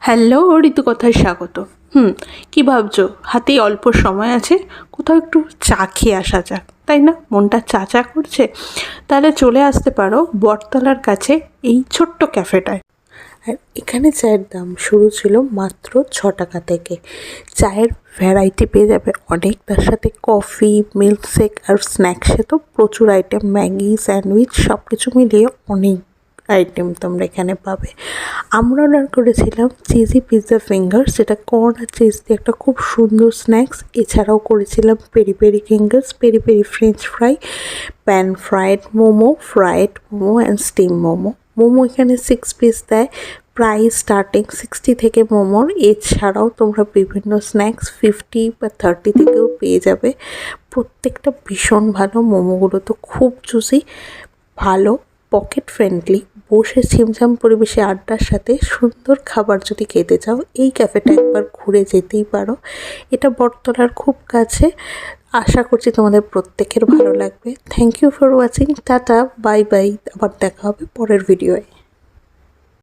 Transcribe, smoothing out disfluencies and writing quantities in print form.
Hello, ঋতুকথায় স্বাগত। কি ভাবছো? হাতেই অল্প সময় আছে, কোথাও একটু চা খেয়ে আসা যাক, তাই না? মনটা চা চা করছে। তাহলে চলে আসতে পারো বটতলার কাছে এই ছোট্ট ক্যাফেটায়। আর এখানে চায়ের দাম শুরু ছিল মাত্র 6 টাকা থেকে। চায়ের ভ্যারাইটি পেয়ে যাবে অনেক, তার সাথে কফি, মিল্কশেক আর স্ন্যাক্সে তো প্রচুর আইটেম, ম্যাগি, স্যান্ডউইচ সব কিছু মিলিয়ে অনেক আইটেম তোমরা এখানে পাবে। আমরা অর্ডার করেছিলাম চিজি পিৎজা ফিঙ্গার, সেটা কর্ন আর চিজ দিয়ে একটা খুব সুন্দর স্ন্যাক্স। এছাড়াও করেছিলাম peri peri fingers, peri peri French fry, pan fried momo, and steam momo. Momo এখানে 6 পিস দেয়, প্রাইস স্টার্টিং 60 থেকে মোমোর। এছাড়াও তোমরা বিভিন্ন স্ন্যাক্স 50 বা 30 থেকেও পেয়ে যাবে। প্রত্যেকটা ভীষণ ভালো, মোমোগুলো তো খুব জুসি, ভালো, পকেট ফ্রেন্ডলি। বসে ছিমছাম পরিবেশে আড্ডার সাথে সুন্দর খাবার যদি খেতে চাও, এই ক্যাফেটা একবার ঘুরে যেতেই পারো। এটা বটতলার খুব কাছে। আশা করছি তোমাদের প্রত্যেকের ভালো লাগবে। Thank you for watching. Tata, bye bye. আবার দেখা হবে পরের ভিডিওয়ে।